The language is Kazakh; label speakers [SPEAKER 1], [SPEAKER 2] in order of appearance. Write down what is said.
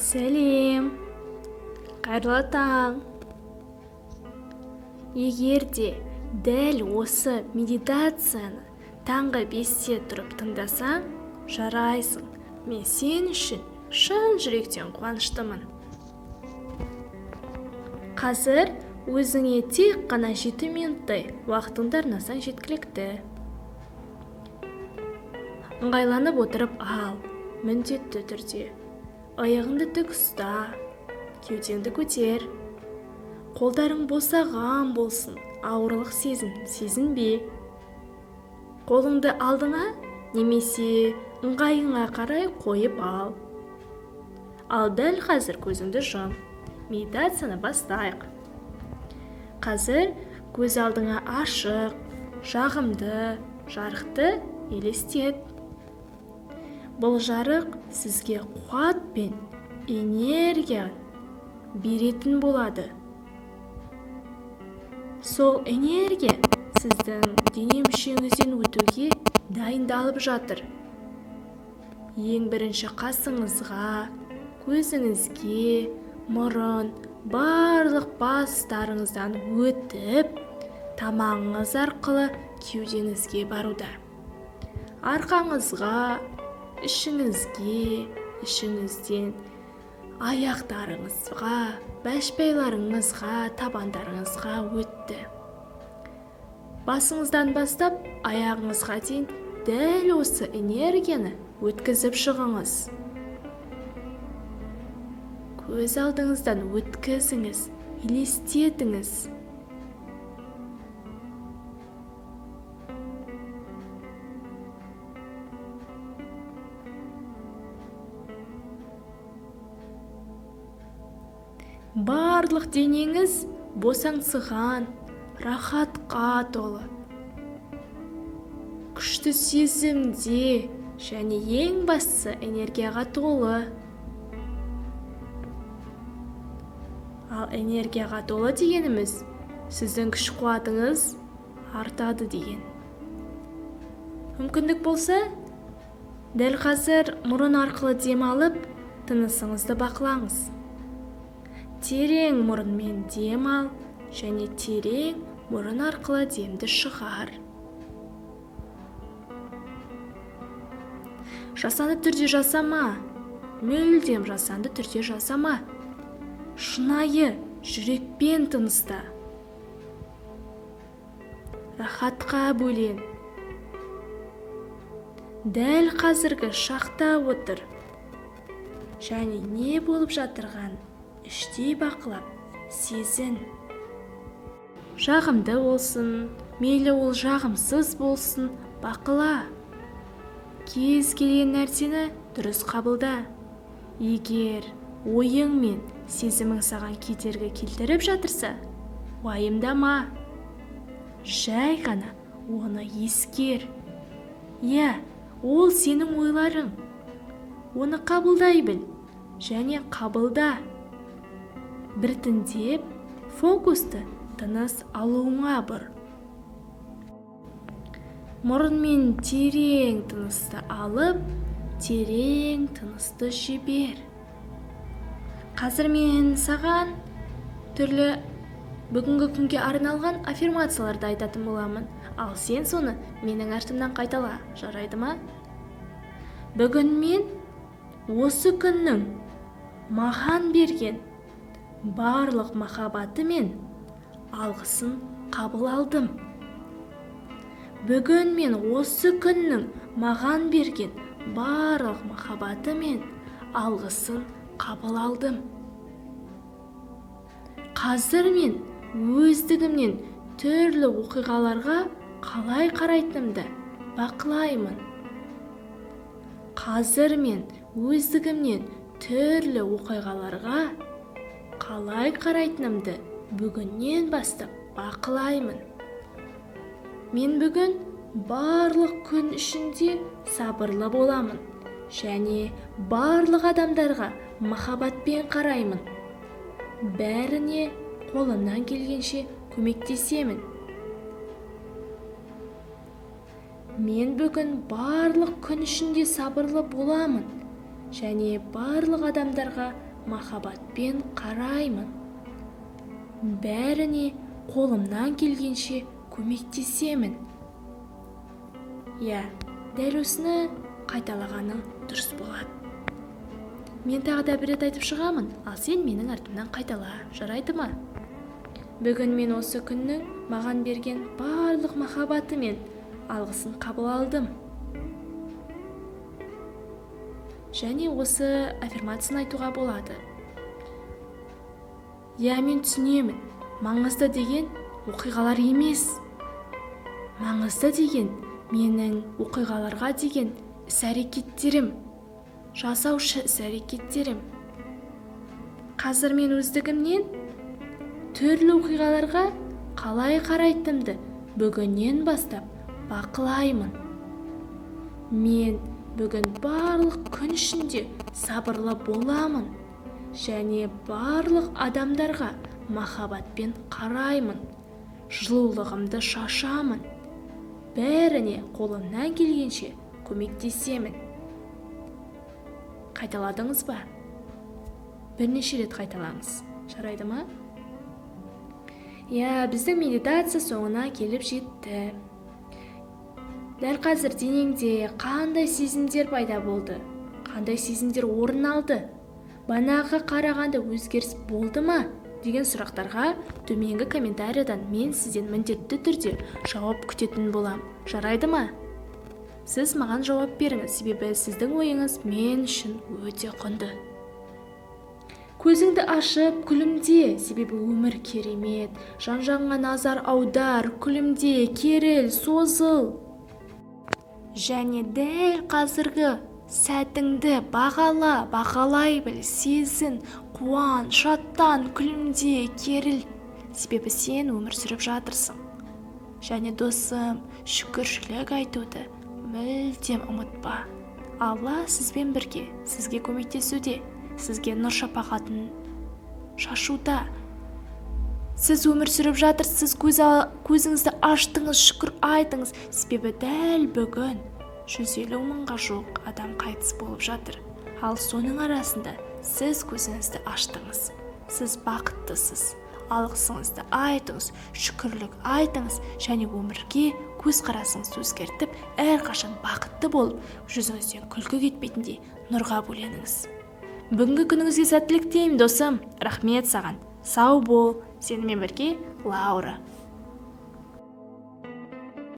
[SPEAKER 1] Сәлем, қайырлы таң. Егер де дәл осы медитацияны таңғы 5-те тұрып тыңдасаң, жарайсың. Мен сен үшін шын жүректен қуаныштымын. Қазір өзіңе тек қана 7 минуттай уақытыңды арнасаң жеткілікті. Ыңғайланып отырып ал, міндетті түрде. Аяғыңды тік ұста, кеудеңді көтер. Қолдарың босаған болсын, ауырлық сезінбе. Қолыңды алдыңа немесе ыңғайыңа қарай қойып ал. Ал дәл қазір көзіңді жұм. Медитацияны бастайық. Қазір көз алдыңа ашық, жағымды, жарықты елестет. Бұл жарық сізге қуат пен энергия беретін болады. Сол энергия сіздің дене мүшеңізден өтуге дайындалып жатыр. Ең бірінші қасыңызға, көзіңізге, мұрын, барлық бастарыңыздан өтіп, тамағыңыз арқылы кеудеңізге баруда. Арқаңызға, ішіңізге, ішіңізден аяқтарыңызға, бәшбайларыңызға, табандарыңызға өтті. Басыңыздан бастап аяғыңызға дейін дәл осы энергияны өткізіп шығыңыз. Көз алдыңыздан өткізіңіз, елестетіңіз. Барлық денеңіз босаңсыған, рахатқа толы. Күшті сезімде және ең бастысы энергияға толы. Ал энергияға толы дегеніміз, сіздің күш қуатыңыз артады деген. Мүмкіндік болса, дәл қазір мұрын арқылы демалып, тынысыңызды бақылаңыз. Терең мұрынмен дем ал және терең мұрын арқылы демді шығар. Жасанды түрде жасама, мүлдем жасанды түрде жасама. Шынайы жүрекпен тыныста. Рахатқа бөлен. Дәл қазіргі шақта отыр. Және не болып жатырған іштей бақылап, сезін. Жағымды болсын, мейлі ол жағымсыз болсын, бақыла. Кез келген нәрсені дұрыс қабылда. Егер ойың мен сезімің саған кедергі келтіріп жатырса, уайымдама. Жай ғана оны ескер. Ол сенің ойларың. Оны қабылдай біл және қабылда. Біртіндеп фокусты тыныс алуыңа бұр. Мұрынмен терең тынысты алып, терең тынысты жібер. Қазір мен саған түрлі бүгінгі күнге арналған аффирмацияларды айтатын боламын. Ал сен соны менің артымнан қайтала, жарайды ма? Бүгін мен осы күннің маған берген барлық махаббаты мен алғысын қабыл алдым. Бүгін мен осы күннің маған берген барлық махаббаты мен алғысын қабыл алдым. Қазір мен өздігімнен түрлі оқиғаларға қалай қарайтынымды бақылаймын. Қазір мен өздігімнен түрлі оқиғаларға қалай қарайтынымды бүгіннен бастап бақылаймын. Мен бүгін барлық күн ішінде сабырлы боламын және барлық адамдарға махаббатпен қараймын. Бәріне қолымнан келгенше көмектесемін. Мен бүгін барлық күн ішінде сабырлы боламын және барлық адамдарға махаббатпен қараймын. Бәріне қолымнан келгенше көмектесемін. Дәл осыны қайталағаның дұрыс болады. Мен тағы да бір рет айтып шығамын, ал сен менің артымнан қайтала, жарайды ма? Бүгін мен осы күннің маған берген барлық махаббаты мен алғысын қабыл алдым. Және осы аффирмацияны айтуға болады. Мен түсінемін, маңызды деген оқиғалар емес. Маңызды деген менің оқиғаларға деген іс-әрекеттерім, жасаушы іс-әрекеттерім. Қазір мен өздігімнен түрлі оқиғаларға қалай қарайтынымды бүгіннен бастап бақылаймын. Мен бүгін барлық күн ішінде сабырлы боламын және барлық адамдарға махаббатпен қараймын. Жылулығымды шашамын. Бәріне қолымнан келгенше көмектесемін. Қайталадыңыз ба? Бірнеше рет қайталаңыз. Жарайды ма? Біздің медитация соңына келіп жетті. Дәл қазір денеңде қандай сезімдер пайда болды? Қандай сезімдер орын алды? Банаға қарағанда өзгеріс болды ма? Деген сұрақтарға төменгі комментариядан мен сізден міндетті түрде жауап күтетін болам. Жарайды ма? Сіз маған жауап беріңіз, себебі сіздің ойыңыз мен үшін өте құнды. Көзіңді ашып, күлімде, себебі өмір керемет. Жан-жағыңа назар аудар, күлімде, керіл, созыл. Және дәл қазіргі сәтіңді бағалай біл, сезін, қуан, шаттан, күлімде, керіл. Себебі сен өмір сүріп жатырсың. Және досым, шүкіршілік айтуды мүлдем ұмытпа. Алла сізбен бірге, сізге көмектесуде, сізге нұр шапағатын шашуда. Сіз өмір сүріп жатырсыз, көзіңізді аштыңыз, шүкір айтыңыз. Себебі дәл бүгін 150 мыңға жуық адам қайтыс болып жатыр. Ал соның арасында сіз көзіңізді аштыңыз. Сіз бақыттысыз. Алғысыңызды айтыңыз, шүкірлік айтыңыз және өмірге көз қарасыңызды өзгертіп, әрқашан бақытты болып, жүзіңізден күлкі кетпейтіндей нұрға бөленіңіз. Бүгінгі күніңізге сәттілік тілеймін, досым. Рахмет саған. Сау бол. Сенімен бірге Лаура.